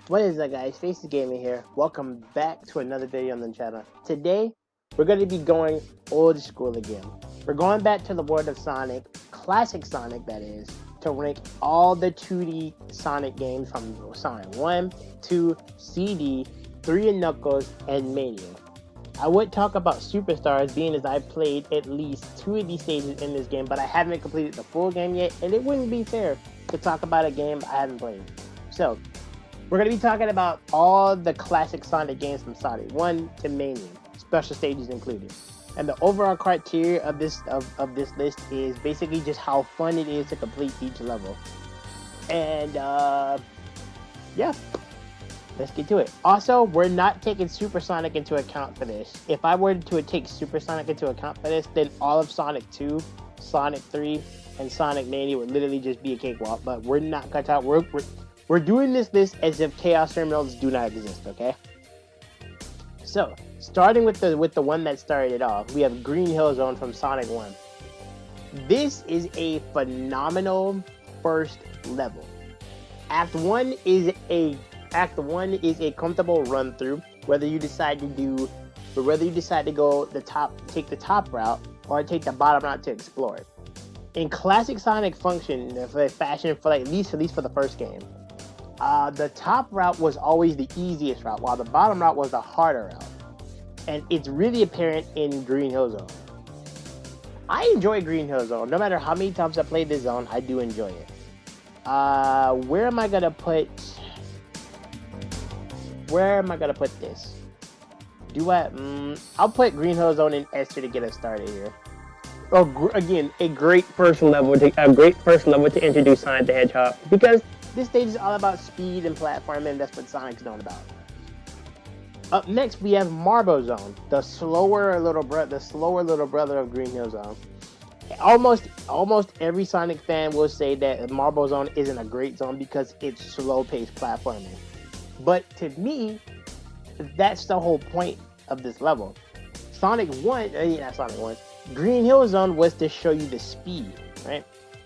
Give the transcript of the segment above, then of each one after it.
What is up, guys? Faces Gaming here. Welcome back to another video on the channel. Today, we're going to be going old school again. We're going back to the world of Sonic, classic Sonic that is, to rank all the 2D Sonic games from Sonic 1, 2, CD, 3 and Knuckles, and Mania. I would talk about Superstars, being as I played at least 2 of these stages in this game, but I haven't completed the full game yet, and it wouldn't be fair to talk about a game I haven't played. So, we're going to be talking about all the classic Sonic games from Sonic 1 to Mania, special stages included. And the overall criteria of this list is basically just how fun it is to complete each level. And yeah, let's get to it. Also, we're not taking Super Sonic into account for this. If I were to take Super Sonic into account for this, then all of Sonic 2, Sonic 3, and Sonic Mania would literally just be a cakewalk. But we're not going to. We're doing this list as if Chaos Terminals do not exist, okay? So, starting with the one that started it off, we have Green Hill Zone from Sonic 1. This is a phenomenal first level. Act 1 is a comfortable run through, whether you decide to go take the top route or take the bottom route to explore it. In classic Sonic fashion for at least for the first game, the top route was always the easiest route, while the bottom route was the harder route. And it's really apparent in Green Hill Zone. I enjoy Green Hill Zone. No matter how many times I play this zone, I do enjoy it. Where am I gonna put this? I'll put Green Hill Zone in S tier to get us started here. Oh, again, a great first level to introduce Sonic the Hedgehog, because this stage is all about speed and platforming, and that's what Sonic's known about. Up next, we have Marble Zone, the slower little brother of Green Hill Zone. Almost every Sonic fan will say that Marble Zone isn't a great zone because it's slow-paced platforming. But to me, that's the whole point of this level. Green Hill Zone was to show you the speed, right?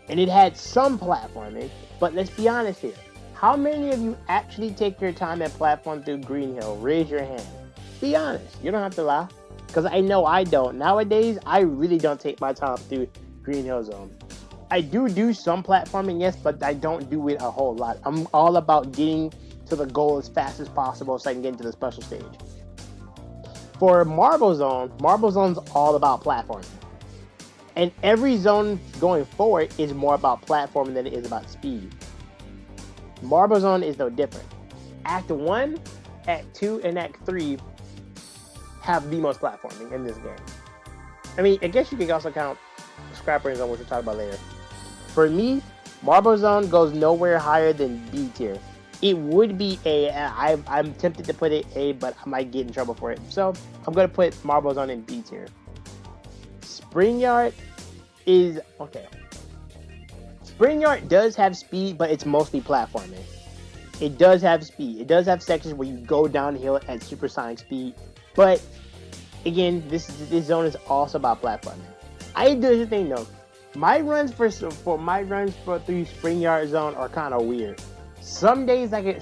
And it had some platforming, but let's be honest here. How many of you actually take your time and platform through Green Hill? Raise your hand. Be honest. You don't have to lie. Because I know I don't. Nowadays, I really don't take my time through Green Hill Zone. I do some platforming, yes, but I don't do it a whole lot. I'm all about getting to the goal as fast as possible so I can get into the special stage. For Marble Zone's all about platforming. And every zone going forward is more about platforming than it is about speed. Marble Zone is no different. Act 1, Act 2, and Act 3 have the most platforming in this game. I mean, I guess you could also count Scrapper Zone, which we'll talk about later. For me, Marble Zone goes nowhere higher than B tier. It would be A. I'm tempted to put it A, but I might get in trouble for it. So, I'm going to put Marble Zone in B tier. Spring Yard is okay. Spring Yard does have speed, but it's mostly platforming. It does have speed. It does have sections where you go downhill at supersonic speed. But again, this zone is also about platforming. I do the thing though. My runs through Spring Yard Zone are kind of weird. Some days I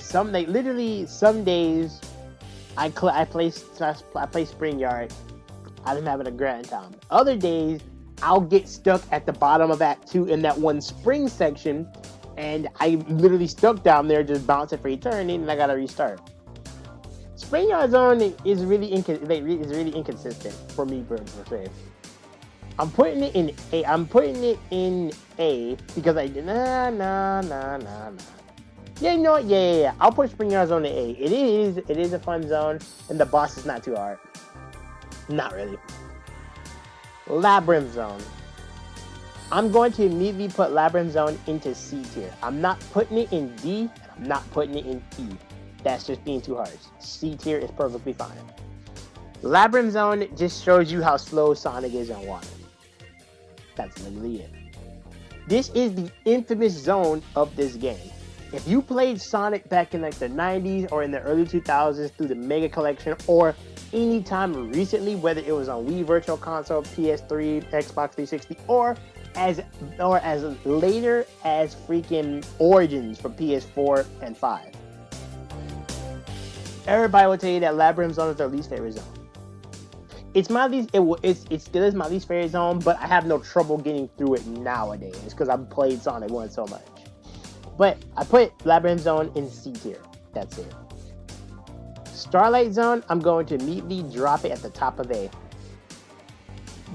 play Spring Yard. I'm having a grand time. Other days, I'll get stuck at the bottom of Act 2 in that one spring section, and I'm literally stuck down there just bouncing for eternity, and I gotta restart. Spring Yard Zone is really inconsistent for me per se. I'm putting it in A because nah. Yeah, you know what? Yeah. I'll put Spring Yard Zone in A. It is a fun zone, and the boss is not too hard. Not really. Labyrinth Zone. I'm going to immediately put Labyrinth Zone into C tier. I'm not putting it in D, and I'm not putting it in E. That's just being too harsh. C tier is perfectly fine. Labyrinth Zone just shows you how slow Sonic is on water. That's literally it. This is the infamous zone of this game. If you played Sonic back in like the 90s or in the early 2000s through the Mega Collection or anytime recently, whether it was on Wii Virtual Console, PS3, Xbox 360, or as later as freaking Origins for PS4 and 5. everybody will tell you that Labyrinth Zone is their least favorite zone. It's my least. It still is my least favorite zone, but I have no trouble getting through it nowadays because I've played Sonic 1 so much. But I put Labyrinth Zone in C tier. That's it. Starlight Zone, I'm going to immediately drop it at the top of A.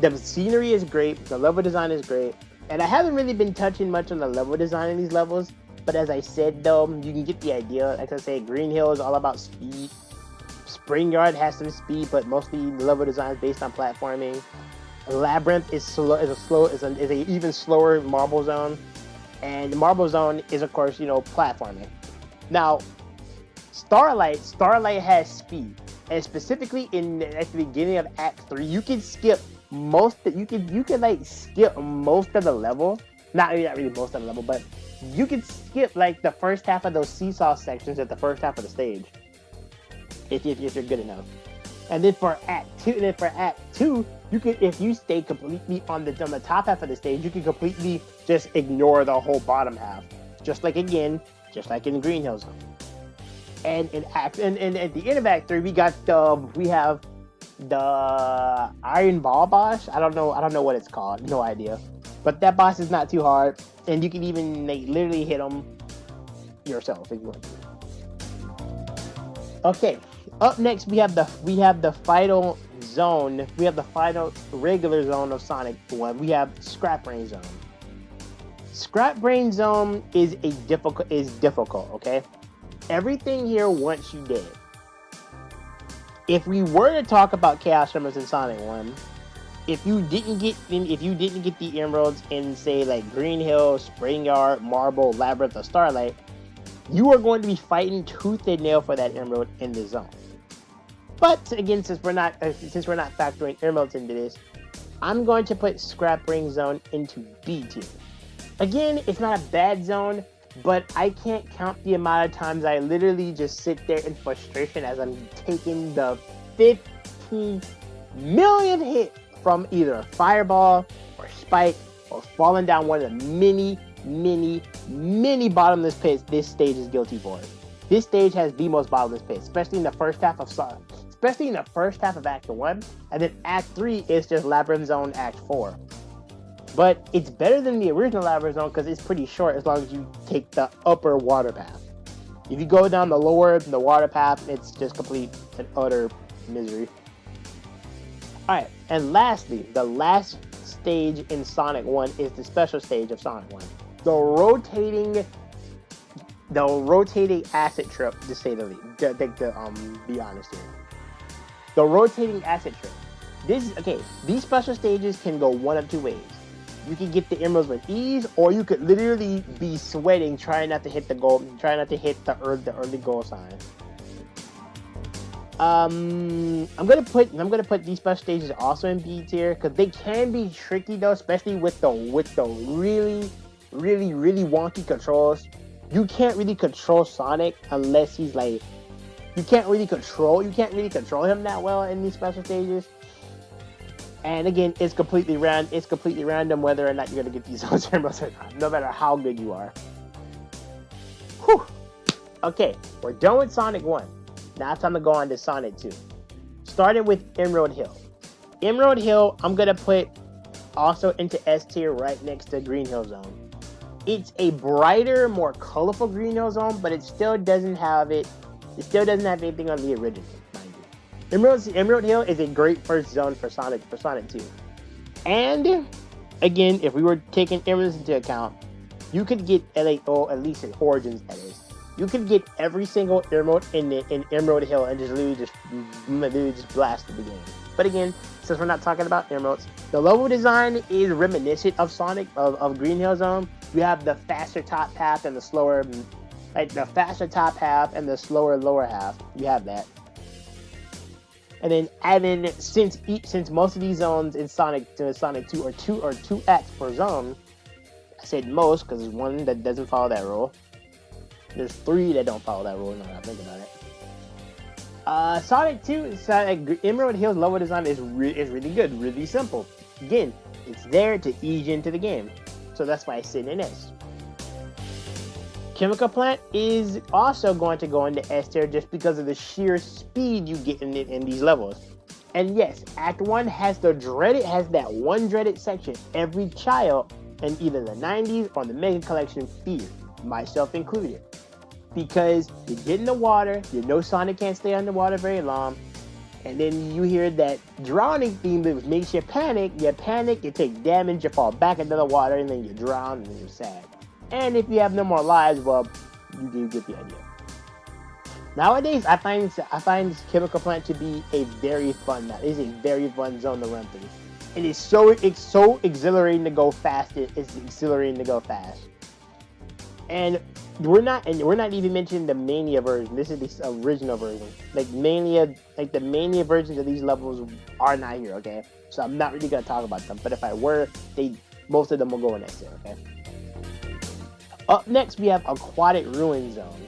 The scenery is great. The level design is great. And I haven't really been touching much on the level design in these levels. But as I said, though, you can get the idea. Like I say, Green Hill is all about speed. Spring Yard has some speed, but mostly the level design is based on platforming. Labyrinth is a even slower Marble Zone. And the Marble Zone is, of course, platforming. Now, Starlight has speed. And specifically at the beginning of Act 3, you can skip skip most of the level. Not really most of the level, but you can skip like the first half of those seesaw sections at the first half of the stage. If you're good enough. And then for Act 2, you can, if you stay completely on the top half of the stage, you can completely just ignore the whole bottom half. Just like in Green Hill Zone. And at the end of Act 3, we have the Iron Ball boss. I don't know what it's called. No idea. But that boss is not too hard, and you can even literally hit him yourself if you want to. Okay. Up next, we have the final zone. We have the final regular zone of Sonic 1. We have Scrap Brain Zone. Scrap Brain Zone is difficult. Okay. Everything here wants you dead. If we were to talk about Chaos Tremors in Sonic 1, if you didn't get the emeralds in, say, like Green Hill, Spring Yard, Marble, Labyrinth, or Starlight, you are going to be fighting tooth and nail for that emerald in the zone. But again, since we're not factoring emeralds into this, I'm going to put Scrap Brain Zone into B tier. Again, it's not a bad zone, but I can't count the amount of times I literally just sit there in frustration as I'm taking the 15 millionth hit from either a fireball or spike or falling down one of the many bottomless pits this stage is guilty for. This stage has the most bottomless pits, especially in the first half of Act 1, and then Act 3 is just Labyrinth Zone Act 4. But it's better than the original Labyrinth Zone because it's pretty short as long as you take the upper water path. If you go down the water path, it's just complete and utter misery. Alright, and lastly, the last stage in Sonic 1 is the special stage of Sonic 1. The rotating acid trip, to say the least. Be honest here. The rotating acid trip. These special stages can go one of two ways. You can get the emeralds with ease, or you could literally be sweating trying not to hit the early goal sign. I'm gonna put these special stages also in B tier because they can be tricky though, especially with the really wonky controls. You can't really control Sonic unless he's like, you can't really control him that well in these special stages. And again, it's completely random whether or not you're gonna get these emeralds or not, no matter how good you are. Whew. Okay, we're done with Sonic 1. Now it's time to go on to Sonic 2. Starting with Emerald Hill. Emerald Hill, I'm gonna put also into S tier right next to Green Hill Zone. It's a brighter, more colorful Green Hill Zone, but it still doesn't have anything on the original, mind you. Emerald Hill is a great first zone for Sonic 2. And again, if we were taking emeralds into account, you could get at least in Origins, that is. You could get every single emerald in Emerald Hill and just literally just blast the game. But again, since we're not talking about emeralds, the level design is reminiscent of Sonic of Green Hill Zone. You have the faster top half and the slower, lower half. You have that. And then since most of these zones in Sonic 2 are two acts per zone, I said most because there's one that doesn't follow that rule. There's 3 that don't follow that rule, now that I think about it. Sonic 2, Emerald Hill's level design is really good, really simple. Again, it's there to ease you into the game. So that's why it's sitting in S. Chemical Plant is also going to go into S tier just because of the sheer speed you get in it in these levels. And yes, Act 1 has that one dreaded section every child in either the 90s or the Mega Collection feared, myself included. Because you get in the water, you know Sonic can't stay underwater very long, and then you hear that drowning theme that makes you panic, you take damage, you fall back into the water, and then you drown, and then you're sad. And if you have no more lives, well, you get the idea. Nowadays, I find Chemical Plant to be a very fun map. It is a very fun zone to run through. It's so exhilarating to go fast. It's exhilarating to go fast. And we're not even mentioning the Mania version. This is the original version. Like the Mania versions of these levels are not here, okay? So I'm not really gonna talk about them. But if I were, most of them will go in next year, okay? Up next, we have Aquatic Ruin Zone.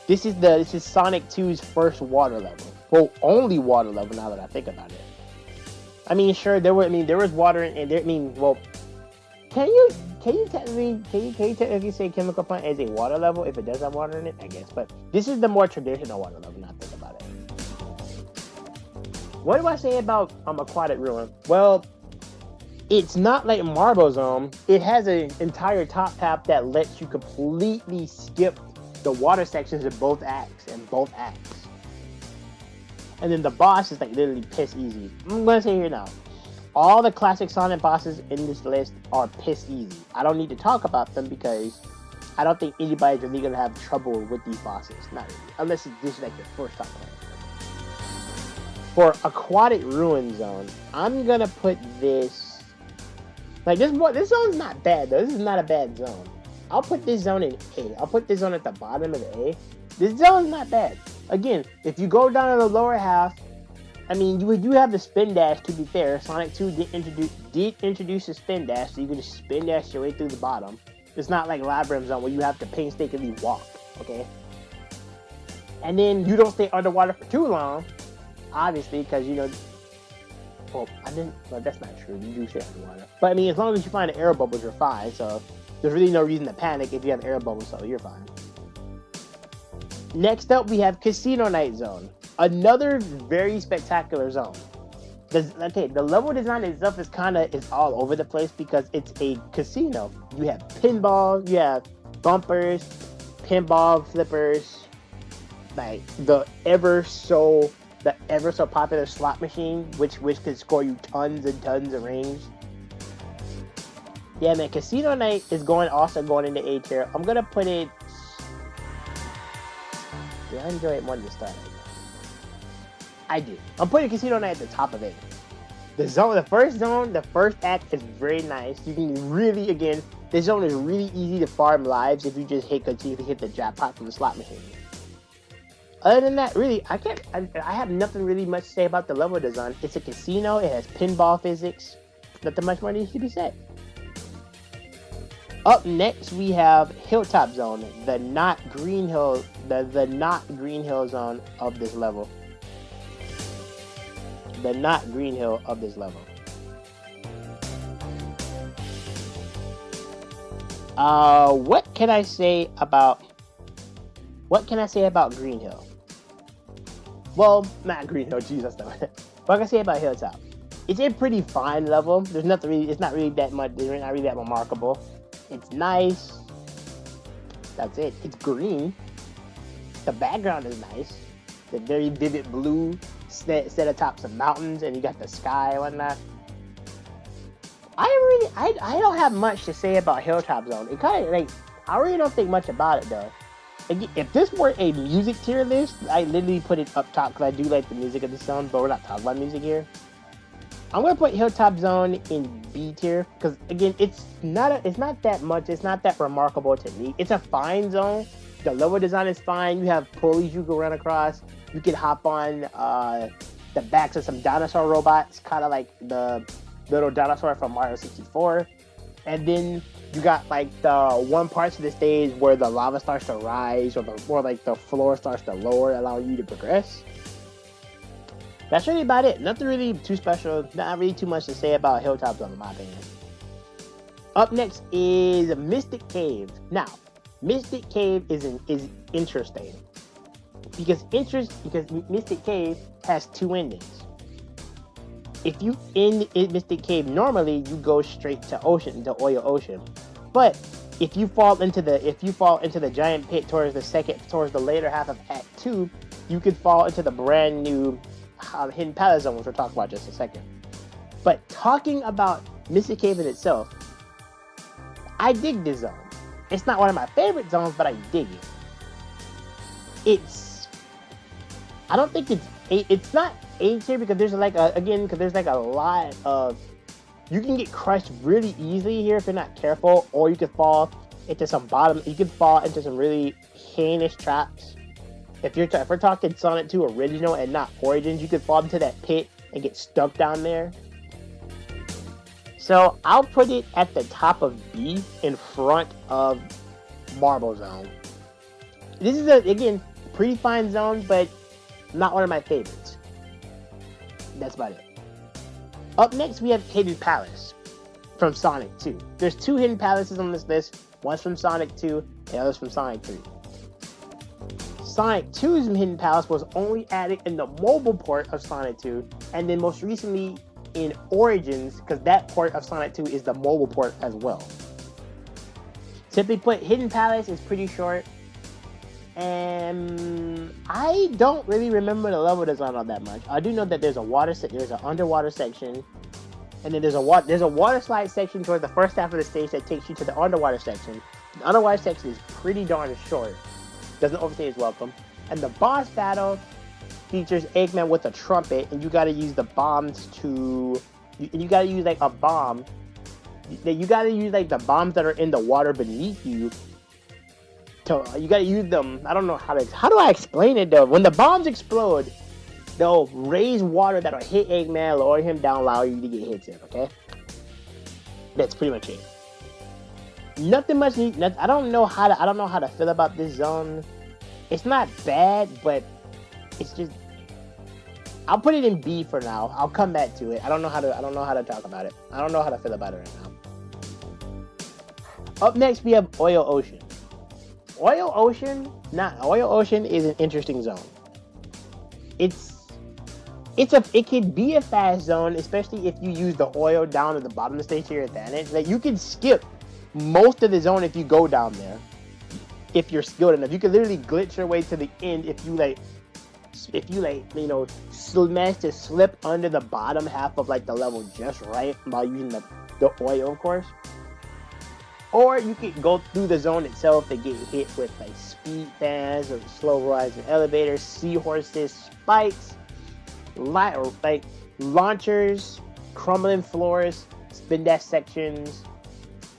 This is Sonic 2's first water level. Well, only water level now that I think about it. I mean, sure, there was water in there. I mean, well, can you technically say Chemical Plant as a water level if it does have water in it? I guess, but this is the more traditional water level. Now think about it. What do I say about Aquatic Ruin? Well, it's not like Marble Zone. It has an entire top path that lets you completely skip the water sections of both acts. And then the boss is like literally piss easy. I'm gonna say here now, all the classic Sonic bosses in this list are piss easy. I don't need to talk about them because I don't think anybody's really gonna have trouble with these bosses. Not really, unless this is like your first time. For Aquatic Ruin Zone, I'm gonna put this. Like this zone's not bad though. This is not a bad zone. I'll put this zone in A. I'll put this zone at the bottom of the A. This zone's not bad. Again, if you go down to the lower half, I mean, you do have the spin dash. To be fair, Sonic 2 did introduce the spin dash, so you can just spin dash your way through the bottom. It's not like Labyrinth Zone where you have to painstakingly walk. Okay. And then you don't stay underwater for too long, obviously, because you know. Well, that's not true. You do stay underwater. But I mean, as long as you find the air bubbles, you're fine. So there's really no reason to panic if you have air bubbles, so you're fine. Next up, we have Casino Night Zone. Another very spectacular zone. The level design itself is all over the place because it's a casino. You have pinball, you have bumpers, pinball flippers, like the ever so popular slot machine, which can score you tons and tons of rings. Yeah, man, Casino Night is also going into A tier. I'm gonna put it. Do I enjoy it more than the start? I do. I'm putting Casino Night at the top of it. The first act is very nice. You can really, again, this zone is really easy to farm lives if you just continue to hit the jackpot from the slot machine. Other than that, really, I have nothing really much to say about the level design. It's a casino. It has pinball physics. Nothing much more needs to be said. Up next, we have Hilltop Zone, the not Green Hill zone of this level. The not Green Hill of this level. What can I say about Green Hill? Well, not Green Hill, Jesus, no. What can I say about Hilltop? It's a pretty fine level. It's not really that much. It's not really that remarkable. It's nice. That's it. It's green. The background is nice. The very vivid blue set atop some mountains, and you got the sky and whatnot. I don't have much to say about Hilltop Zone. It kind of like, I really don't think much about it though. If this were a music tier list, I literally put it up top because I do like the music of the zone, but we're not talking about music here. I'm gonna put Hilltop Zone in B tier because again, it's not that much. It's not that remarkable to me. It's a fine zone. The level design is fine. You have pulleys you can run across. You can hop on the backs of some dinosaur robots, kind of like the little dinosaur from Mario 64. And then you got like the one parts of the stage where the lava starts to rise, or like the floor starts to lower, allowing you to progress. That's really about it. Nothing really too special. Not really too much to say about Hilltop Zone, in my opinion. Up next is Mystic Caves. Now, Mystic Cave is interesting because Mystic Cave has two endings. If you end in Mystic Cave, normally you go straight to Oil Ocean. But if you fall into the giant pit towards the later half of Act 2, you could fall into the brand new Hidden Palace zone, which we'll talk about just a second. But talking about Mystic Cave in itself, I dig this zone. It's not one of my favorite zones, but I dig it. I don't think it's not A tier because there's like a lot of, you can get crushed really easily here if you're not careful, or you could fall into some really heinous traps. If we're talking Sonic 2 original and not Origins, you could fall into that pit and get stuck down there. So I'll put it at the top of B in front of Marble Zone. This is again pretty fine zone, but not one of my favorites. That's about it. Up next, we have Hidden Palace from Sonic 2. There's two Hidden Palaces on this list. One's from Sonic 2, and the other's from Sonic 3. Sonic 2's Hidden Palace was only added in the mobile port of Sonic 2, and then most recently in Origins, because that port of Sonic 2 is the mobile port as well. Simply put, Hidden Palace is pretty short, and I don't really remember the level design all that much. I do know that there's an underwater section, and then there's a water slide section towards the first half of the stage that takes you to the underwater section. The underwater section is pretty darn short. Doesn't overstay its welcome. And the boss battle features Eggman with a trumpet, and you gotta use the bombs you gotta use like a bomb. You gotta use like the bombs that are in the water beneath you. You gotta use them. I don't know how do I explain it though? When the bombs explode, they'll raise water that'll hit Eggman, lower him down, allow you to get hits in, okay? That's pretty much it. Nothing much. I don't know how to feel about this zone. It's not bad, but it's just. I'll put it in B for now. I'll come back to it. I don't know how to talk about it. I don't know how to feel about it right now. Up next, we have Oil Ocean. Oil Ocean is an interesting zone. It can be a fast zone, especially if you use the oil down at the bottom of the stage to your advantage. Like, you can skip most of the zone if you go down there. If you're skilled enough, you can literally glitch your way to the end if you manage to slip under the bottom half of like the level just right by using the oil, of course. Or you could go through the zone itself and get hit with like speed fans or slow rising elevators, seahorses, spikes, like launchers, crumbling floors, spin dash sections.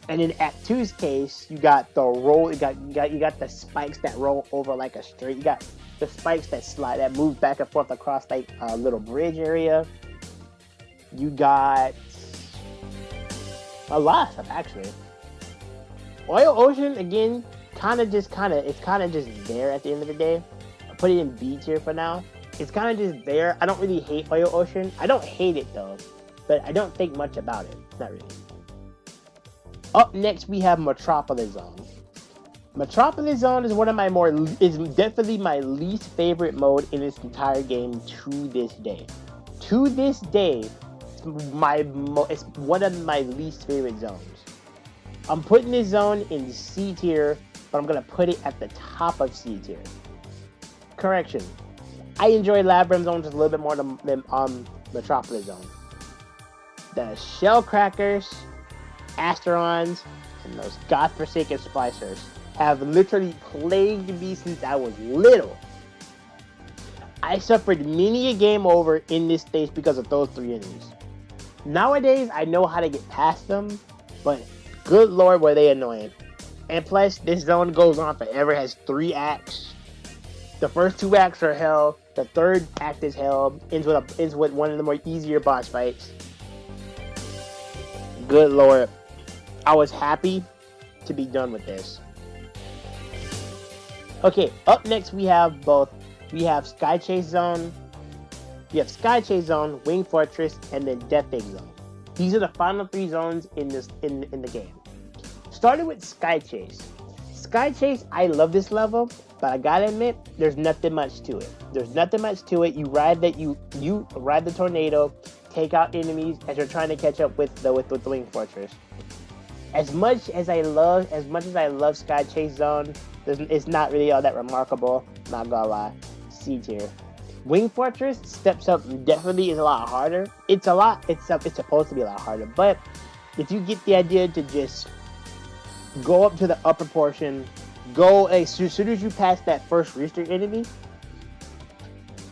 And in Act 2's case, you got the roll. You got the spikes that roll over like a straight. You got the spikes that slide, that move back and forth across like a little bridge area. You got a lot of stuff actually. Oil Ocean again, it's kind of just there at the end of the day. I'll put it in B tier for now. It's kind of just there. I don't really hate Oil Ocean. I don't hate it though, but I don't think much about it. Not really. Up next, we have Metropolis Zone. Metropolis Zone is definitely my least favorite mode in this entire game to this day. To this day, it's one of my least favorite zones. I'm putting this zone in C tier, but I'm gonna put it at the top of C tier. Correction. I enjoy Labyrinth Zone just a little bit more than Metropolis Zone. The Shell Crackers, Asterons, and those godforsaken splicers have literally plagued me since I was little. I suffered many a game over in this stage because of those three enemies. Nowadays, I know how to get past them, but good lord, were they annoying. And plus, this zone goes on forever, has 3 acts. The first 2 acts are hell, the third act is hell, ends with one of the more easier boss fights. Good lord. I was happy to be done with this. Okay, up next we have Sky Chase Zone, Wing Fortress, and then Death Egg Zone. These are the final 3 zones in the game. Starting with Sky Chase. Sky Chase, I love this level, but I gotta admit, there's nothing much to it. There's nothing much to it. You ride the tornado, take out enemies as you're trying to catch up with the Wing Fortress. As much as I love Sky Chase Zone, it's not really all that remarkable. Not gonna lie, C tier. Wing Fortress steps up definitely is a lot harder. It's supposed to be a lot harder, but if you get the idea to just go up to the upper portion, as soon as you pass that first rooster enemy,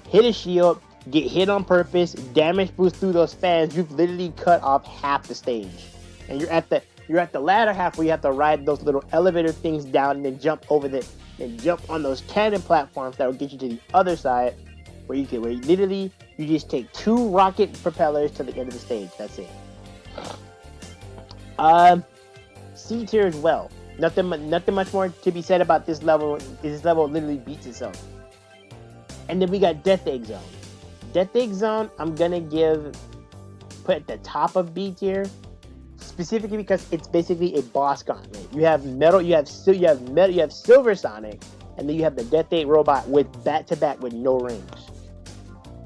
hit a shield, get hit on purpose, damage boost through those fans, you've literally cut off half the stage. And you're at the latter half where you have to ride those little elevator things down and then jump on those cannon platforms that will get you to the other side where you just take 2 rocket propellers to the end of the stage. That's it. C tier as well. Nothing much more to be said about this level. This level literally beats itself. And then we got Death Egg Zone. Death Egg Zone, I'm gonna put at the top of B tier, specifically because it's basically a boss gauntlet. You have Silver Sonic, and then you have the Death Egg robot with back-to-back with no rings.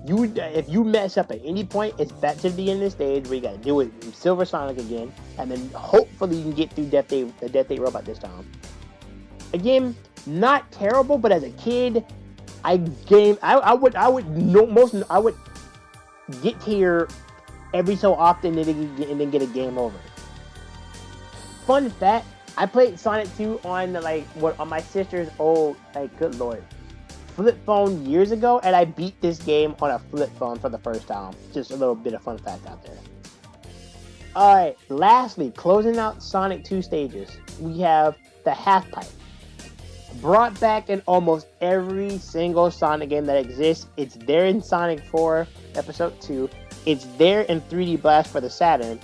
If you mess up at any point, it's back to the end of the stage where you gotta do it with Silver Sonic again, and then hopefully you can get through the Death Egg robot this time. Again, not terrible, but as a kid, I would get here every so often and then get a game over. Fun fact, I played Sonic 2 on my sister's old, good lord, flip phone years ago, and I beat this game on a flip phone for the first time. Just a little bit of fun fact out there. Alright, lastly, closing out Sonic 2 stages, we have the half pipe. Brought back in almost every single Sonic game that exists. It's there in Sonic 4 Episode 2. It's there in 3D Blast for the Saturn.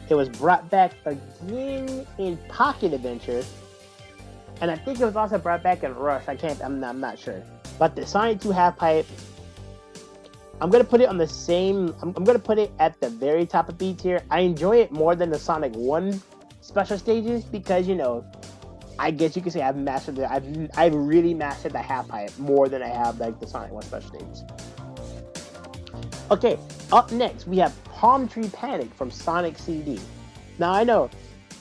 It was brought back again in Pocket Adventure. And I think it was also brought back in Rush. I'm not sure. But the Sonic 2 half pipe, I'm gonna put it on the same. I'm gonna put it at the very top of B tier. I enjoy it more than the Sonic 1 special stages because I guess you could say I've really mastered the half pipe more than I have the Sonic 1 special stages. Okay, up next we have Palm Tree Panic from Sonic CD. Now I know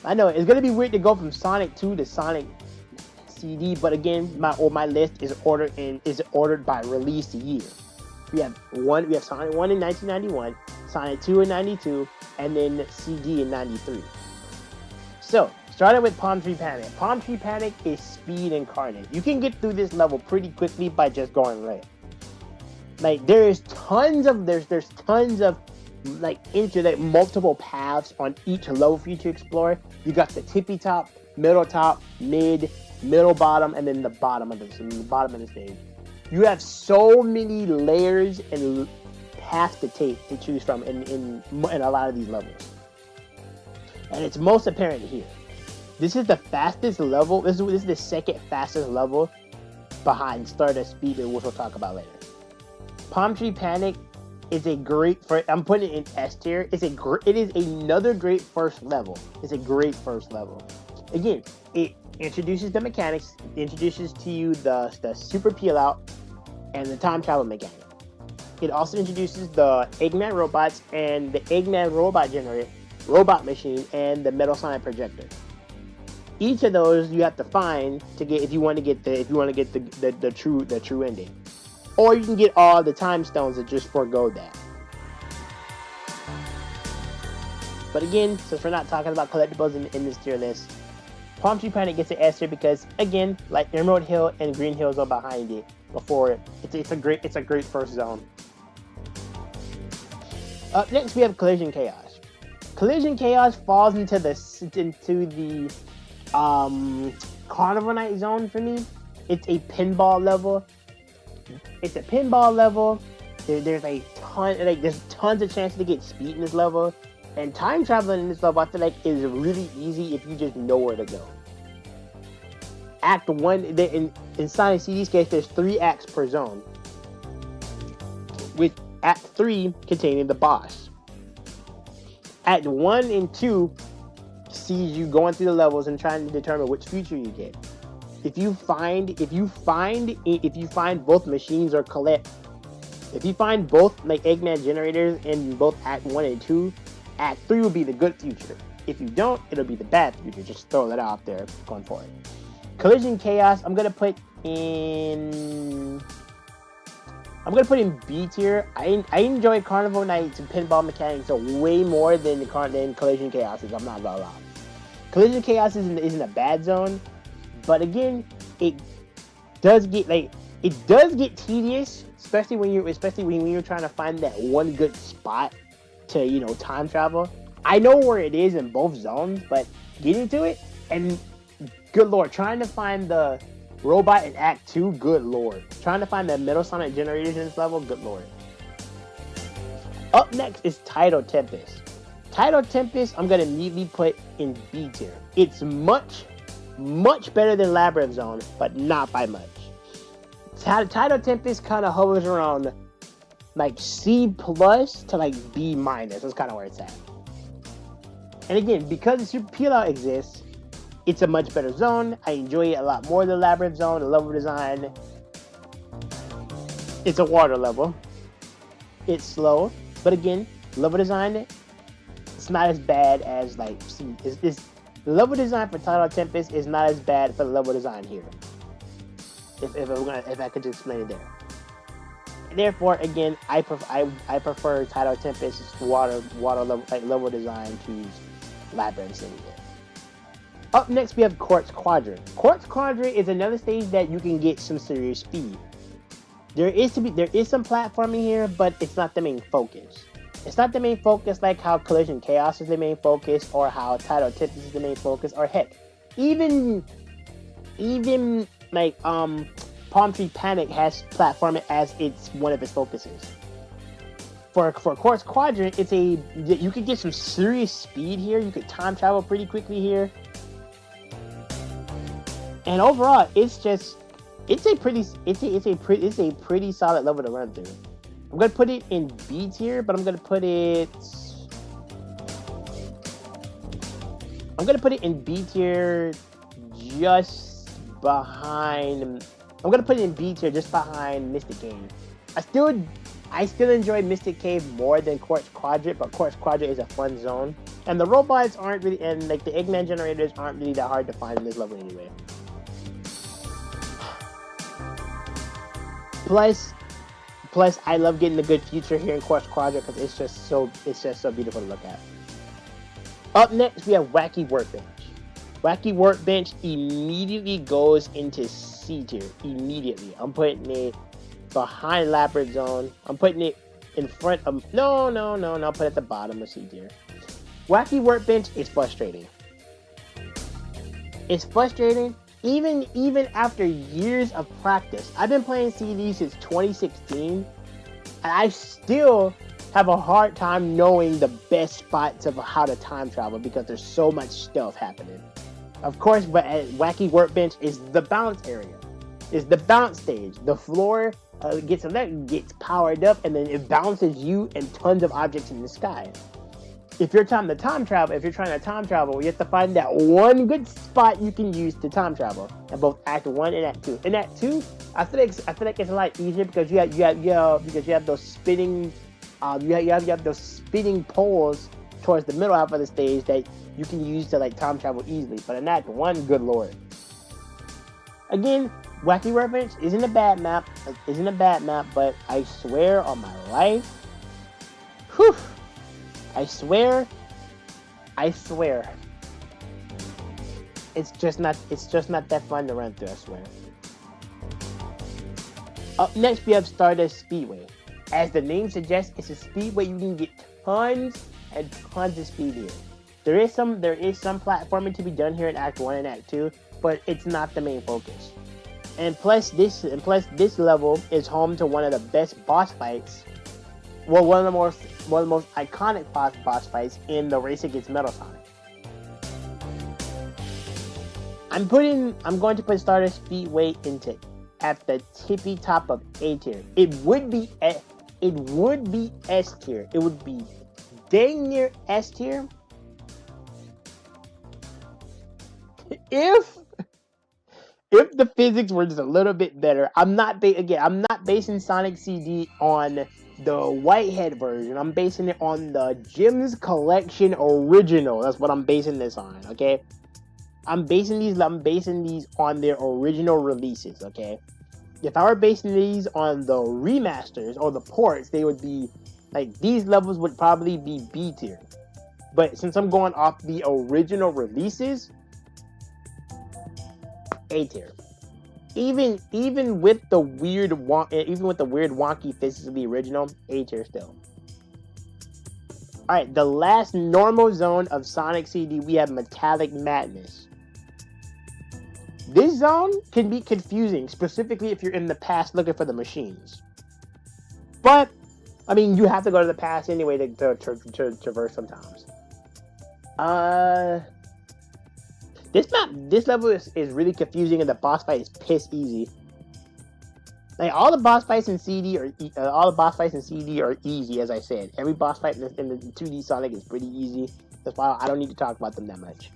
it's gonna be weird to go from Sonic 2 to Sonic CD, but again, my list is ordered by release year. We have Sonic 1 in 1991, Sonic 2 in 92, and then CD in 93. So, starting with Palm Tree Panic. Palm Tree Panic is speed incarnate. You can get through this level pretty quickly by just going right. There's tons of multiple paths on each level for you to explore. You got the tippy top, middle bottom, and then the bottom of the stage. You have so many layers and paths to choose from in a lot of these levels, and it's most apparent here. This is the fastest level. This is the second fastest level behind Stardust Speedway, which we'll talk about later. Palm Tree Panic is I'm putting it in S tier. It is another great first level. It's a great first level. Again, it introduces the mechanics, introduces to you the super peel out and the time travel mechanic. It also introduces the Eggman robots and the Eggman robot machine and the Metal Sonic projector. Each of those you have to find to get if you want to get the true ending, or you can get all the time stones that just forego that. But again, since we're not talking about collectibles in this tier list, Palm Tree Panic gets an S tier because, again, like Emerald Hill and Green Hills are behind it. It's a great first zone. Up next, we have Collision Chaos. Collision Chaos falls into the Carnival Night zone for me. It's a pinball level. There's tons of chances to get speed in this level. And time traveling in this level, I feel like, is really easy if you just know where to go. Act 1, in Sonic CD's case, there's 3 acts per zone, with Act 3 containing the boss. Act 1 and 2 sees you going through the levels and trying to determine which future you get. if you find both machines or collect, if you find both like Eggman generators in both Act 1 and 2, Act 3 will be the good future. If you don't, it'll be the bad future. Just throw that out there going forward. Collision Chaos, I'm gonna put in B tier. I enjoy Carnival Nights and pinball mechanics way more than Collision Chaos is. I'm not gonna lie. Collision Chaos isn't a bad zone, but again, it does get tedious, especially when you're trying to find that one good spot to time travel. I know where it is in both zones, but getting to it, and good lord, trying to find the robot in Act 2, good lord. Trying to find the Metal Sonic generators in this level, good lord. Up next is Tidal Tempest. Tidal Tempest, I'm gonna immediately put in B tier. It's much better than Labyrinth Zone, but not by much. Tidal Tempest kind of hovers around like C plus to like B minus. That's kind of where it's at. And again, because the Super Peel-Out exists, it's a much better zone. I enjoy it a lot more than Labyrinth Zone. The level design, it's a water level. It's slow, but again, level design, it's not as bad as like the level design for Tidal Tempest is not as bad for the level design here. If I could just explain it there. And therefore, again, I prefer Tidal Tempest's water level design to Labyrinth City. Up next, we have Quartz Quadrant. Quartz Quadrant is another stage that you can get some serious speed. There is some platforming here, but it's not the main focus. It's not the main focus like how Collision Chaos is the main focus, or how Tidal Tempest is the main focus, or heck, even like Palm Tree Panic has platforming as it's one of its focuses. For Quartz Quadrant, you could get some serious speed here. You could time travel pretty quickly here. And overall, it's a pretty solid level to run through. I'm gonna put it in B tier, but I'm gonna put it in B tier just behind. I'm gonna put it in B tier just behind Mystic Cave. I still enjoy Mystic Cave more than Quartz Quadrant, but Quartz Quadrant is a fun zone, and the robots aren't really, and like the Eggman generators aren't really that hard to find in this level anyway. Plus, I love getting the good future here in Quartz Quadrant because it's just so beautiful to look at. Up next, we have Wacky Workbench. Wacky Workbench immediately goes into C tier. Immediately, I'm putting it behind Labyrinth Zone. I'm putting it in front of no. I'll put it at the bottom of C tier. Wacky Workbench is frustrating. It's frustrating. Even after years of practice, I've been playing CD since 2016, and I still have a hard time knowing the best spots of how to time travel because there's so much stuff happening. Of course, but Wacky Workbench is the bounce area. It's the bounce stage. The floor gets powered up, and then it bounces you and tons of objects in the sky. If you're trying to time travel, you have to find that one good spot you can use to time travel in both Act 1 and Act 2. In Act 2, I feel like it's a lot easier because you have those spinning those spinning poles towards the middle half of the stage that you can use to like time travel easily. But in Act 1, good lord. Again, Wacky Workbench isn't a bad map, but I swear on my life, whew, I swear, it's just not that fun to run through, I swear. Up next, we have Stardust Speedway. As the name suggests, it's a speedway you can get tons and tons of speed here. There is some platforming to be done here in Act 1 and Act 2, but it's not the main focus. And plus this level is home to one of the best boss fights. Well, one of the most iconic boss fights in the race against Metal Sonic. I'm going to put Stardust Speedway at the tippy top of A tier. It would be S tier. It would be dang near S tier if the physics were just a little bit better, I'm not basing Sonic CD on the Whitehead version. I'm basing it on the Gems Collection original. That's what I'm basing this on. Okay, I'm basing these on their original releases. Okay, if I were basing these on the remasters or the ports, they would be like, these levels would probably be B tier. But since I'm going off the original releases, A tier. Even with the weird wonky physics of the original, A tier still. All right, the last normal zone of Sonic CD, we have Metallic Madness. This zone can be confusing, specifically if you're in the past looking for the machines. But I mean, you have to go to the past anyway to traverse sometimes. This level is really confusing, and the boss fight is piss easy. Like, all the boss fights in CD are easy, as I said. Every boss fight in the 2D Sonic is pretty easy. That's why I don't need to talk about them that much.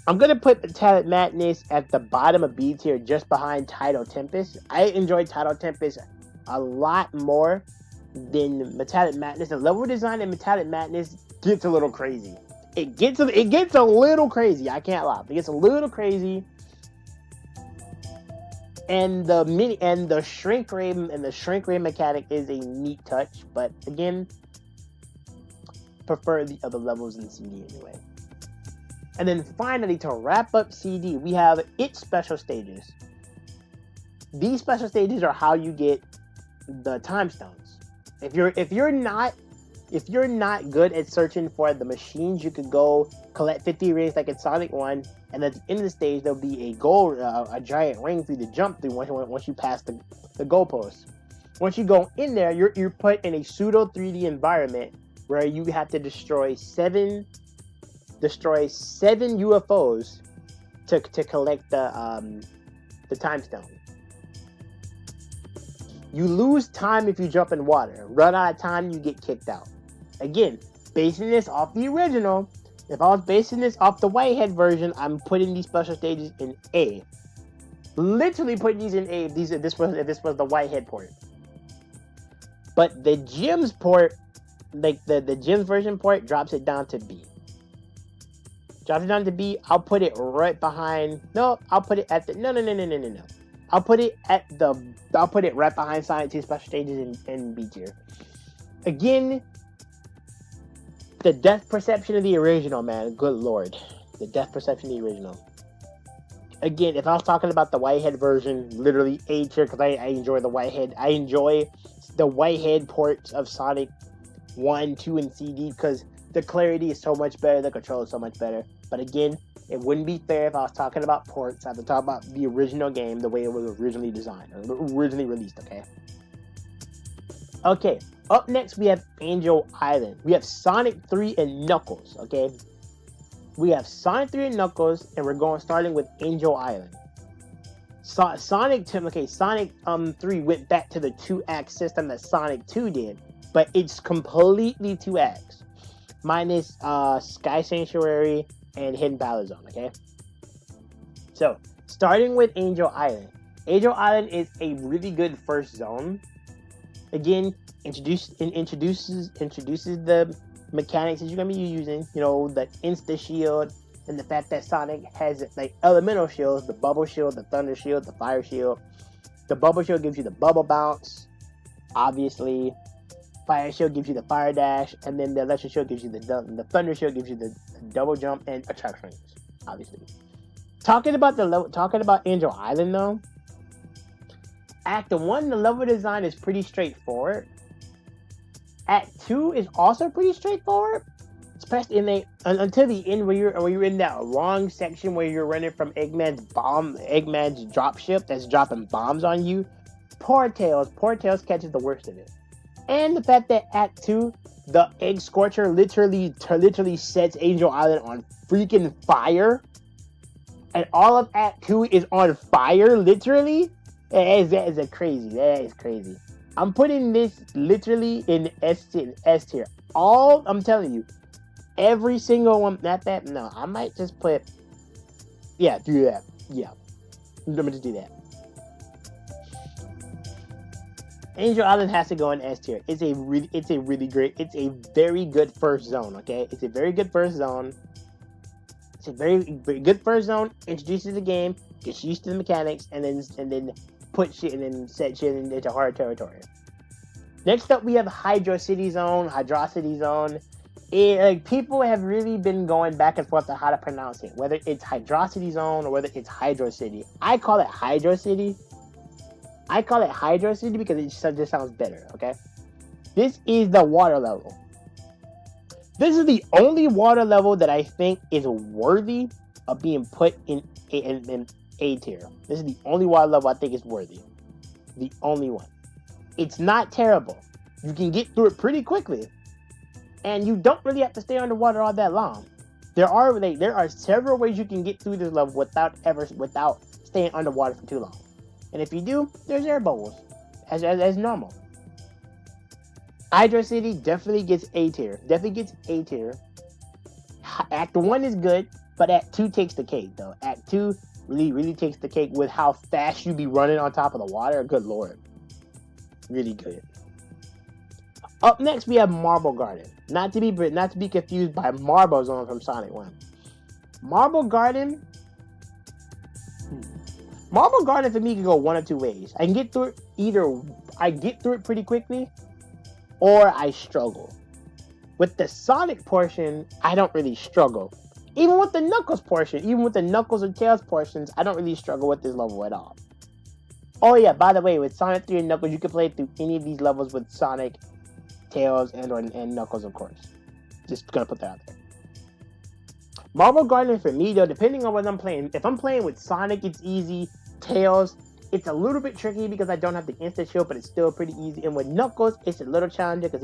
I'm gonna put Metallic Madness at the bottom of B tier, just behind Tidal Tempest. I enjoyed Tidal Tempest a lot more than Metallic Madness. The level design in Metallic Madness gets a little crazy. It gets a little crazy. I can't lie. It gets a little crazy. And the shrink ray mechanic is a neat touch, but again, prefer the other levels in CD anyway. And then finally, to wrap up CD, we have its special stages. These special stages are how you get the time stones. If you're not good at searching for the machines, you could go collect 50 rings like in Sonic 1, and at the end of the stage there'll be a giant ring for you to jump through once you pass the goalpost. Once you go in there, you're put in a pseudo 3D environment where you have to destroy seven UFOs to collect the time stone. You lose time if you jump in water. Run out of time, you get kicked out. Again, basing this off the original. If I was basing this off the Whitehead version, I'm putting these special stages in A. Literally putting these in A if this was the Whitehead port. But the Gems port, like the Gems version port, drops it down to B. I'll put it right behind. No, I'll put it at the. No. I'll put it right behind Sonic 2 special stages in B tier. Again, the depth perception of the original, man. Good lord. The depth perception of the original. Again, if I was talking about the Whitehead version, literally A tier, because I enjoy the Whitehead. I enjoy the Whitehead ports of Sonic 1, 2, and CD, because the clarity is so much better, the control is so much better. But again, it wouldn't be fair if I was talking about ports. I have to talk about the original game, the way it was originally designed, or originally released, okay? Okay, up next we have Angel Island. We have Sonic 3 and Knuckles, okay? We have Sonic 3 and Knuckles, and we're starting with Angel Island. Sonic 3 went back to the 2-act system that Sonic 2 did, but it's completely 2 acts. Minus Sky Sanctuary and Hidden Battle Zone, okay? So, starting with Angel Island. Angel Island is a really good first zone. Again, introduces the mechanics that you're gonna be using. You know, the Insta Shield, and the fact that Sonic has like elemental shields: the Bubble Shield, the Thunder Shield, the Fire Shield. The Bubble Shield gives you the Bubble Bounce, obviously. Fire Shield gives you the Fire Dash, and then the Electric Shield gives you the Thunder Shield gives you the Double Jump and Attack Rings, obviously. Talking about Angel Island though, Act 1, the level design is pretty straightforward. Act 2 is also pretty straightforward, especially until the end where you're in that wrong section where you're running from Eggman's dropship that's dropping bombs on you. Poor Tails catches the worst of it. And the fact that Act 2, the Egg Scorcher literally sets Angel Island on freaking fire. And all of Act 2 is on fire, literally. That is crazy. I'm putting this literally in S tier. I'm telling you, every single one, I might just put, do that. Yeah. Let me just do that. Angel Island has to go in S tier. It's a very good first zone. Okay, it's a very good first zone. It's a very good first zone. Introduces the game, gets used to the mechanics, and then put shit and then set shit into hard territory. Next up, we have Hydrocity Zone. People have really been going back and forth on how to pronounce it, whether it's Hydrocity Zone or whether it's Hydrocity. I call it Hydrocity. Because it just sounds better, okay? This is the water level. This is the only water level that I think is worthy of being put in A tier. This is the only water level I think is worthy. The only one. It's not terrible. You can get through it pretty quickly. And you don't really have to stay underwater all that long. There are several ways you can get through this level without staying underwater for too long. And if you do, there's air bubbles, as normal. Hydrocity definitely gets A tier. Act 1 is good, but Act 2 takes the cake, though. Act 2 really takes the cake with how fast you be running on top of the water. Good lord. Really good. Up next, we have Marble Garden. Not to be confused by Marble Zone from Sonic 1. Marble Garden for me can go one of two ways. I can get through it pretty quickly, or I struggle. With the Sonic portion, I don't really struggle. Even with the Knuckles and Tails portions, I don't really struggle with this level at all. Oh yeah, by the way, with Sonic 3 and Knuckles, you can play through any of these levels with Sonic, Tails, and Knuckles, of course. Just gonna put that out there. Marble Garden for me, though, depending on what I'm playing. If I'm playing with Sonic, it's easy. Tails, it's a little bit tricky because I don't have the instant shield, but it's still pretty easy. And with Knuckles, it's a little challenging because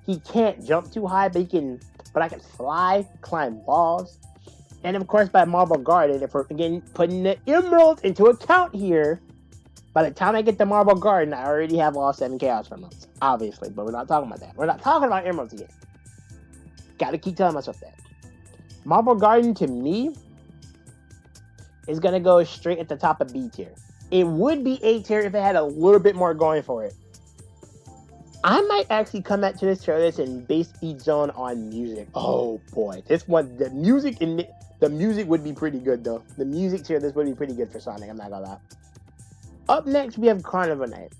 he can't jump too high, but I can fly, climb walls. And of course, by Marble Garden, if we're again putting the emeralds into account here, by the time I get to Marble Garden, I already have all 7 Chaos Emeralds, obviously, but we're not talking about that. We're not talking about emeralds yet. Gotta keep telling myself that. Marble Garden, to me, is gonna go straight at the top of B tier. It would be A tier if it had a little bit more going for it. I might actually come back to this tier list and base each zone on music. Oh boy, this one, the music would be pretty good though. The music tier list would be pretty good for Sonic, I'm not gonna lie. Up next, we have Carnival Night.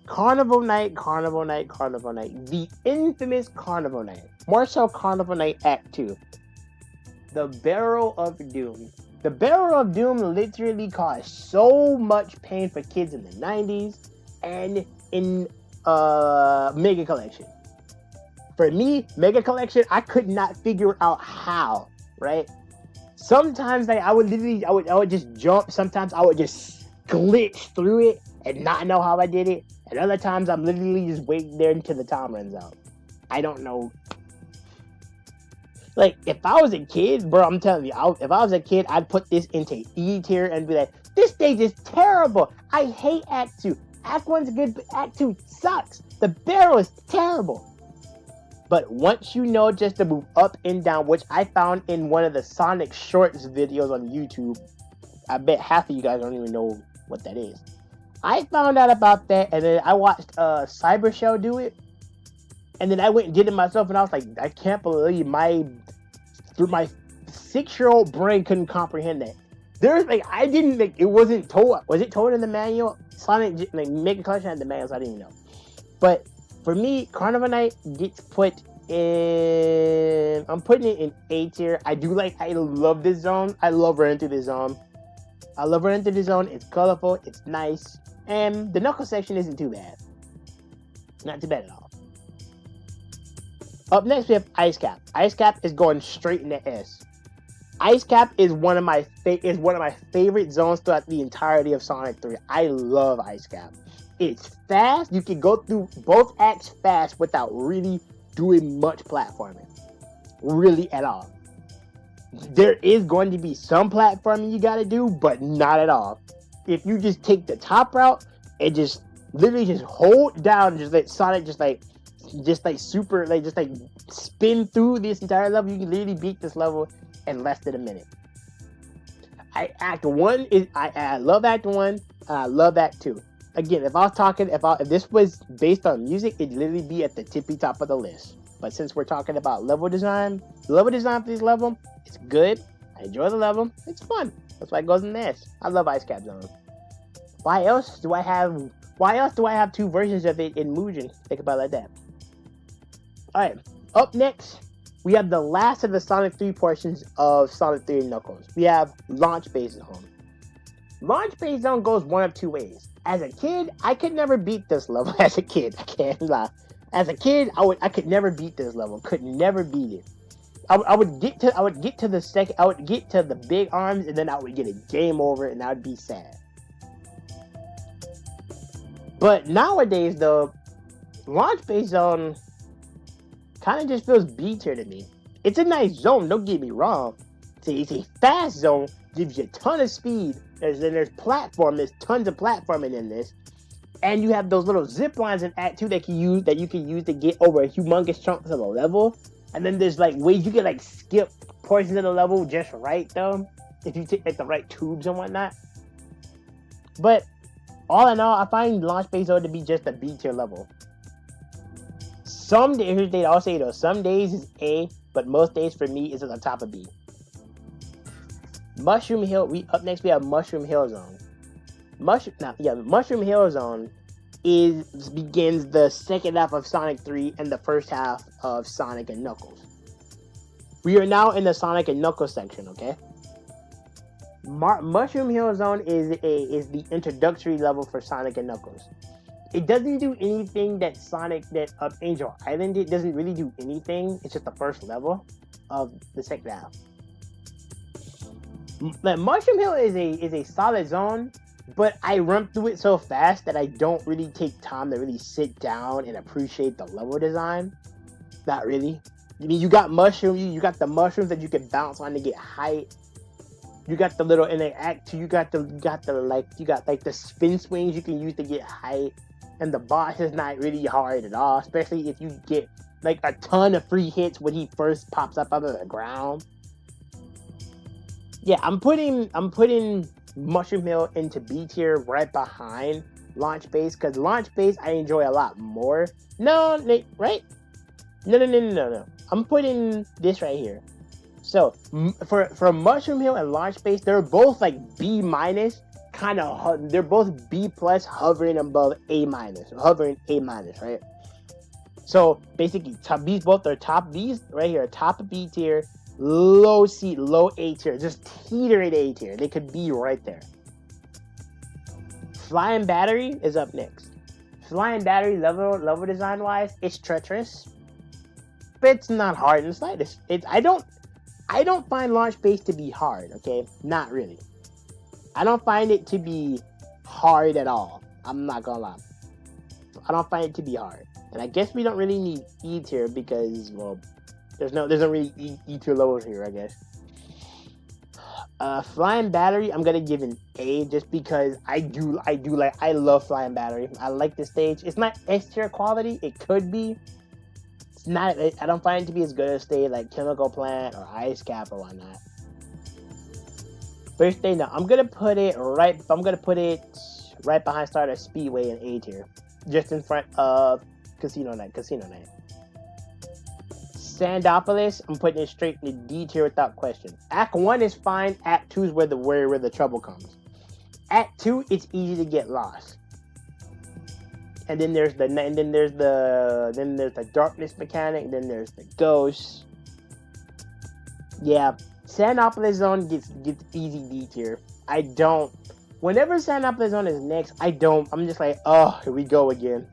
Carnival Night. The infamous Carnival Night. More so Carnival Night Act 2. The Barrel of Doom. The Barrel of Doom literally caused so much pain for kids in the 90s and in Mega Collection. For me, Mega Collection, I could not figure out how, right? Sometimes I would just jump. Sometimes I would just glitch through it and not know how I did it. And other times I'm literally just waiting there until the time runs out. I don't know. Like, if I was a kid, bro, I'm telling you, if I was a kid, I'd put this into E tier and be like, this stage is terrible. I hate Act 2. Act 1's good, but Act 2 sucks. The barrel is terrible. But once you know just to move up and down, which I found in one of the Sonic Shorts videos on YouTube, I bet half of you guys don't even know what that is. I found out about that, and then I watched Cyber Shell do it. And then I went and did it myself, and I was like, I can't believe my 6-year-old brain couldn't comprehend that. There's it wasn't told. Was it told in the manual? Sonic, Mega Collection had the manual, so I didn't even know. But for me, Carnival Night gets put in. I'm putting it in A tier. I love this zone. I love running through this zone. It's colorful. It's nice, and the Knuckles section isn't too bad. Not too bad at all. Up next, we have Ice Cap. Ice Cap is going straight into S. Ice Cap is one of my favorite zones throughout the entirety of Sonic 3. I love Ice Cap. It's fast. You can go through both acts fast without really doing much platforming. Really at all. There is going to be some platforming you gotta do, but not at all. If you just take the top route and just literally just hold down, just let Sonic spin through this entire level, you can literally beat this level in less than a minute. Act 1 is I love Act 1. I love Act 2. Again, if this was based on music, it'd literally be at the tippy top of the list. But since we're talking about level design for this level, it's good. I enjoy the level. It's fun. That's why it goes in this. I love Ice Cap Zone. Why else do I have two versions of it in Mugen? Think about it like that. Alright, up next, we have the last of the Sonic 3 portions of Sonic 3 Knuckles. We have Launch Base Zone. Launch Base Zone goes one of two ways. As a kid, I could never beat this level. As a kid, I can't lie. As a kid, I could never beat this level. Could never beat it. I would get to the big arms, and then I would get a game over, and I would be sad. But nowadays, though, Launch Base Zone kind of just feels B tier to me. It's a nice zone, don't get me wrong. It's a fast zone, gives you a ton of speed. There's tons of platforming in this. And you have those little zip lines in Act 2 that you can use to get over humongous chunks of the level. And then there's like ways you can like skip portions of the level just right though, if you take like the right tubes and whatnot. But all in all, I find Launch Base Zone to be just a B tier level. Some days, I'll say though, some days is A, but most days for me is at the top of B. Mushroom Hill. Up next we have Mushroom Hill Zone. Mushroom Hill Zone begins the second half of Sonic 3 and the first half of Sonic and Knuckles. We are now in the Sonic and Knuckles section, okay? Mushroom Hill Zone is the introductory level for Sonic and Knuckles. It doesn't do anything that Angel Island did. It doesn't really do anything. It's just the first level of the second half. Mushroom Hill is a solid zone, but I run through it so fast that I don't really take time to really sit down and appreciate the level design. Not really. I mean, you got the mushrooms that you can bounce on to get height. You got the little in the Act 2. You got the spin swings you can use to get height, and the boss is not really hard at all, especially if you get like a ton of free hits when he first pops up out of the ground. Yeah, I'm putting Mushroom Hill into B tier right behind Launch Base, because Launch Base I enjoy a lot more. No, right? No. I'm putting this right here. So for Mushroom Hill and Launch Base, they're both like B minus, they're both B plus hovering above A minus, right? So basically, these right here, top of B tier, low A tier, just teetering A tier. They could be right there. Flying Battery is up next. Flying Battery level design wise, it's treacherous, but it's not hard in the slightest. I don't find Launch Base to be hard, okay? Not really. I don't find it to be hard at all. I'm not gonna lie. I don't find it to be hard. And I guess we don't really need E tier because, well, there's no really E tier levels here, I guess. Flying Battery, I'm gonna give an A just because I love Flying Battery. I like the stage. It's not S tier quality. It could be. I don't find it to be as good as stage like Chemical Plant or Ice Cap or whatnot. First stage, now I'm gonna put it right behind Stardust Speedway in A tier, just in front of Casino Night. Sandopolis, I'm putting it straight in the D tier without question. Act 1 is fine. Act 2 is where the trouble comes. Act 2, it's easy to get lost. And then there's the darkness mechanic. Then there's the ghosts. Yeah, Sandopolis Zone gets easy D tier. Whenever Sandopolis Zone is next, I'm just like, oh, here we go again.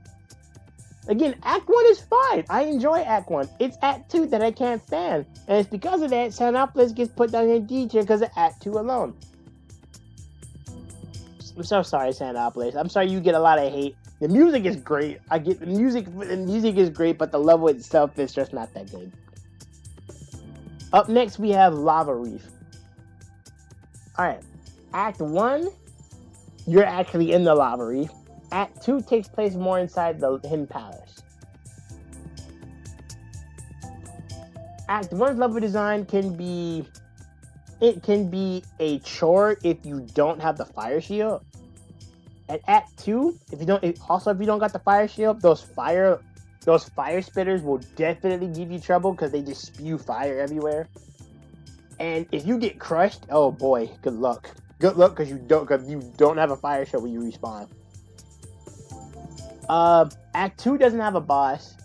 Again, Act 1 is fine. I enjoy Act 1. It's Act 2 that I can't stand. And it's because of that, Sandopolis gets put down in D tier because of Act 2 alone. I'm so sorry, Sandopolis. I'm sorry you get a lot of hate. The music is great. The music is great, but the level itself is just not that good. Up next, we have Lava Reef. Alright, Act 1, you're actually in the Lava Reef. Act 2 takes place more inside the Hidden Palace. Act 1's level design can be it can be a chore if you don't have the fire shield. At Act 2, if you don't got the fire shield, those fire spitters will definitely give you trouble because they just spew fire everywhere. And if you get crushed, oh boy, good luck. Good luck because you don't have a fire shield when you respawn. Act 2 doesn't have a boss.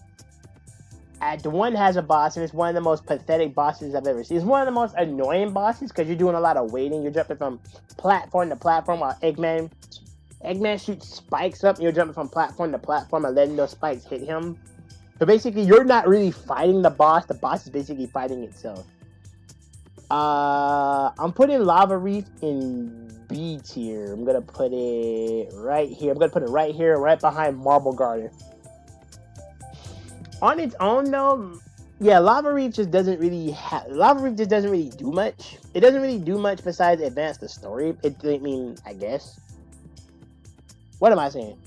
Act 1 has a boss, and it's one of the most pathetic bosses I've ever seen. It's one of the most annoying bosses because you're doing a lot of waiting. You're jumping from platform to platform while Eggman shoots spikes up, and you're jumping from platform to platform and letting those spikes hit him. So basically, you're not really fighting the boss. The boss is basically fighting itself. I'm putting Lava Reef in B tier. I'm gonna put it right here. Right behind Marble Garden. On its own, though, yeah, Lava Reef just doesn't really do much. It doesn't really do much besides advance the story. I guess. What am I saying?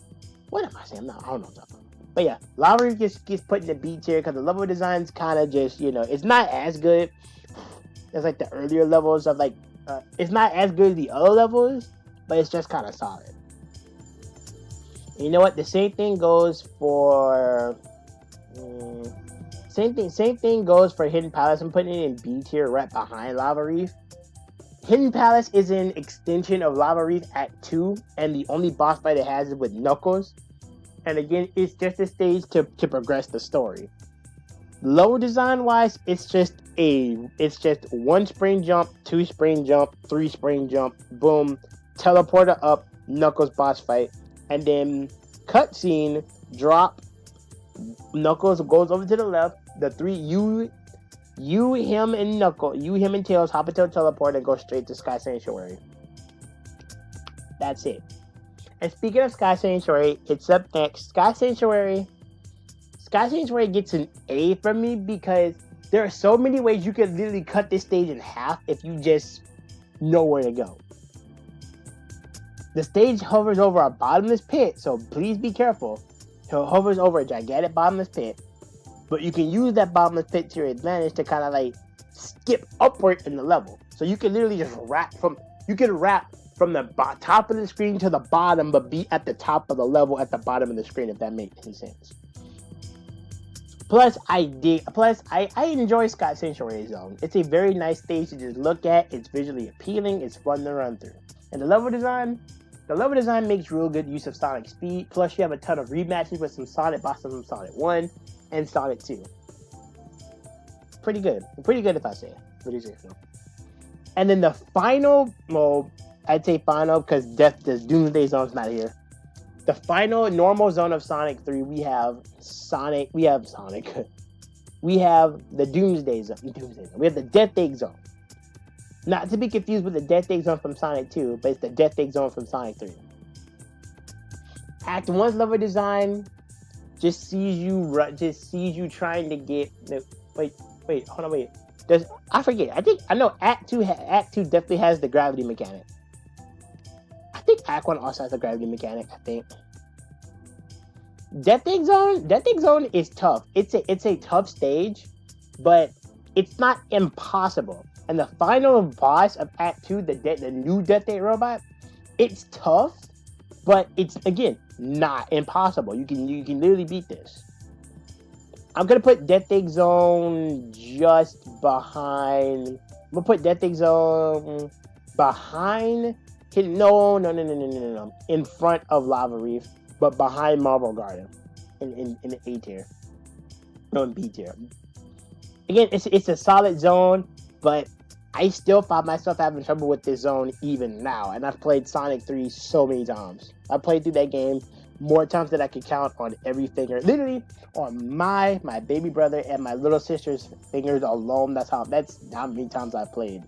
I don't know what I'm talking about. But yeah, Lava Reef just gets put in the B tier because the level design's kind of just, it's not as good as like the earlier levels of it's not as good as the other levels, but it's just kind of solid. And you know what? The same thing goes for Hidden Palace. I'm putting it in B tier right behind Lava Reef. Hidden Palace is an extension of Lava Reef Act 2, and the only boss fight it has is with Knuckles. And again, it's just a stage to progress the story. Level design wise, it's just 1 spring jump, 2 spring jump, 3 spring jump, boom, teleporter up, Knuckles boss fight, and then cutscene, drop, Knuckles goes over to the left, the three, him and Tails hop into a teleport and go straight to Sky Sanctuary. That's it. And speaking of Sky Sanctuary, it's up next. Sky Sanctuary gets an A from me because there are so many ways you can literally cut this stage in half if you just know where to go. The stage hovers over a bottomless pit, so please be careful. It hovers over a gigantic bottomless pit, but you can use that bottomless pit to your advantage to kind of skip upward in the level. So you can literally just rap from the top of the screen to the bottom, but be at the top of the level at the bottom of the screen, if that makes any sense. Plus, I enjoy Sky Sanctuary Zone. It's a very nice stage to just look at. It's visually appealing. It's fun to run through. And the level design makes real good use of Sonic speed. Plus, you have a ton of rematches with some Sonic bosses from Sonic 1 and Sonic 2. Pretty good. Pretty good if I say it. Pretty seriously. And then the final, I'd say final because the Doomsday Zone's not here. The final normal zone of Sonic 3, we have we have the Doomsday Zone. We have the Death Egg Zone. Not to be confused with the Death Egg Zone from Sonic 2, but it's the Death Egg Zone from Sonic 3. Act 1's level design just sees you trying to get... Wait, hold on, wait. I forget. I know Act 2 definitely has the gravity mechanic. I think Act 1 also has a gravity mechanic, I think. Death Egg Zone is tough. It's a tough stage, but it's not impossible. And the final boss of Act 2, the new Death Egg robot, it's tough, but it's, again, not impossible. You can literally beat this. I'm gonna put Death Egg Zone just behind. I'm gonna put Death Egg Zone behind. No. In front of Lava Reef, but behind Marble Garden, in the A tier. No, in B tier. Again, it's a solid zone, but I still find myself having trouble with this zone even now. And I've played Sonic 3 so many times. I played through that game more times than I could count on every finger. Literally on my baby brother and my little sister's fingers alone. That's how many times I've played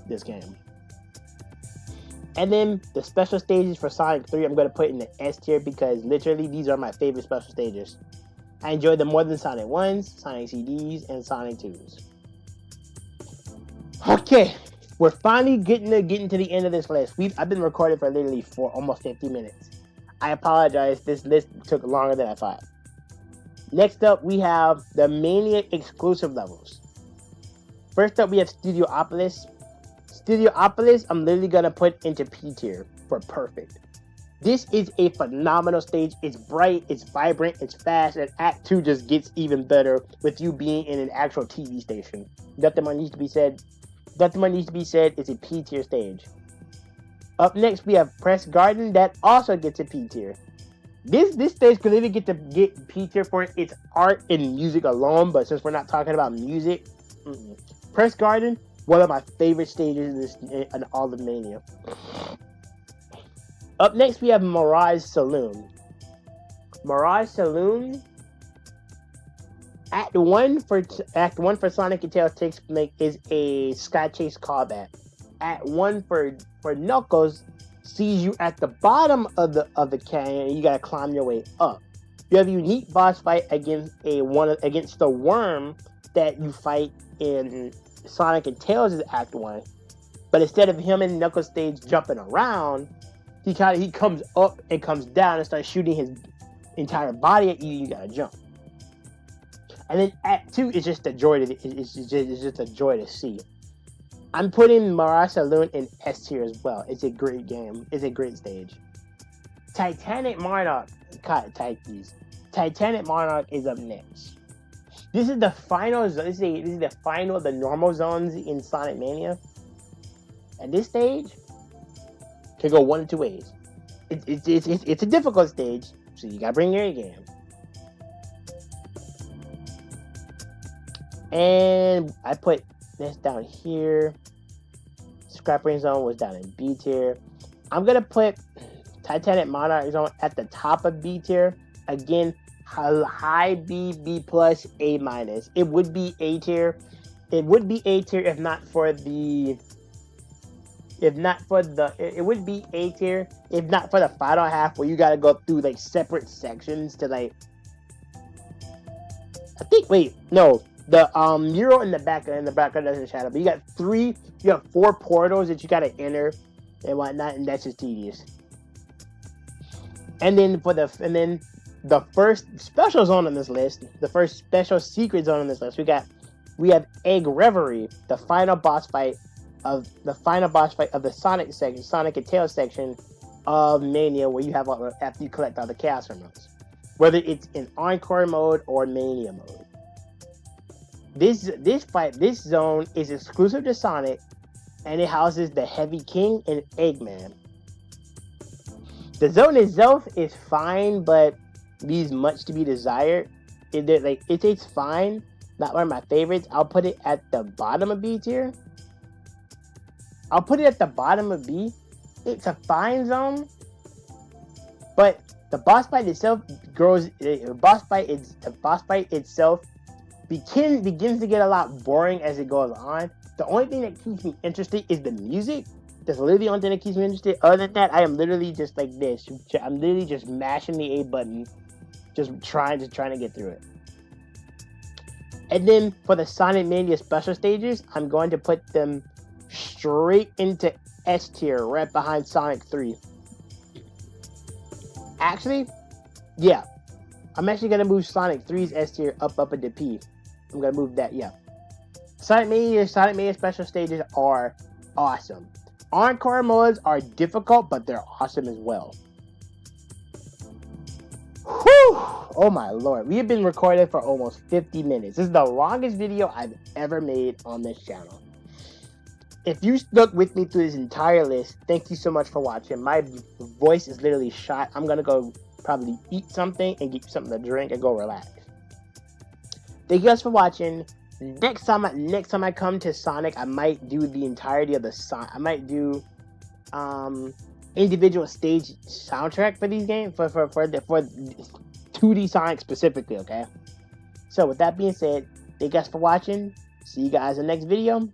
this game. And then the special stages for Sonic 3, I'm going to put in the S tier because literally these are my favorite special stages. I enjoy them more than Sonic 1s, Sonic CDs, and Sonic 2s. Okay, we're finally getting to the end of this list. I've been recording for literally almost 50 minutes. I apologize, this list took longer than I thought. Next up, we have the Mania exclusive levels. First up, we have Studiopolis. Studiopolis, I'm literally gonna put into P tier for perfect. This is a phenomenal stage. It's bright, it's vibrant, it's fast, and Act 2 just gets even better with you being in an actual TV station. Nothing more needs to be said. Nothing more needs to be said. It's a P tier stage. Up next, we have Press Garden that also gets a P tier. This stage could even get P tier for its art and music alone, but since we're not talking about music, Press Garden, one of my favorite stages in all of Mania. Up next, we have Mirage Saloon. Mirage Saloon, Act 1 for Sonic and Tails is a Sky Chase callback. Act 1 for Knuckles sees you at the bottom of the canyon and you gotta climb your way up. You have a unique boss fight against the worm that you fight in Sonic and Tails' Act 1. But instead of him and Knuckles stage jumping around, he comes up and comes down and starts shooting his entire body at you. You gotta jump. And then Act 2 is just a joy to see. I'm putting Mirage Saloon in S tier as well. It's a great game. It's a great stage. Titanic Monarch. Titanic Monarch is up next. This is the final. This is the final of the normal zones in Sonic Mania. And this stage can go one of two ways. It's a difficult stage, so you gotta bring your A game. And I put this down here. Scrap Ring Zone was down in B tier. I'm gonna put Titanic Monarch Zone at the top of B tier. Again, high B, B plus, A minus. It would be A tier. It would be A tier if not for the. It would be A tier if not for the final half where you gotta go through like separate sections to like. The mural in the background doesn't shadow, but you have 4 portals that you gotta enter and whatnot, and that's just tedious. And then the first special zone on this list, the first special secret zone on this list, we have Egg Reverie, the final boss fight of the Sonic section, Sonic and Tails section of Mania, where you have after you collect all the Chaos Emeralds, whether it's in Encore mode or Mania mode. This zone is exclusive to Sonic, and it houses the Heavy King and Eggman. The zone itself is fine, but leaves much to be desired. It's fine, not one of my favorites. I'll put it at the bottom of B tier. I'll put it at the bottom of B. It's a fine zone, but the boss fight itself begins to get a lot boring as it goes on. The only thing that keeps me interested is the music. That's literally the only thing that keeps me interested. Other than that, I am literally just like this. I'm literally just mashing the A button, just trying to get through it. And then for the Sonic Mania special stages, I'm going to put them straight into S tier, right behind Sonic 3. Actually, yeah. I'm actually going to move Sonic 3's S tier up into P. I'm going to move that, yeah. Sonic Mania special stages are awesome. Encore modes are difficult, but they're awesome as well. Whew! Oh my lord. We have been recording for almost 50 minutes. This is the longest video I've ever made on this channel. If you stuck with me through this entire list, thank you so much for watching. My voice is literally shot. I'm going to go probably eat something and get something to drink and go relax. Thank you guys for watching. Next time I come to Sonic, I might do the entirety of the Sonic. I might do individual stage soundtrack for these games for 2D Sonic specifically. Okay. So with that being said, thank you guys for watching. See you guys in the next video.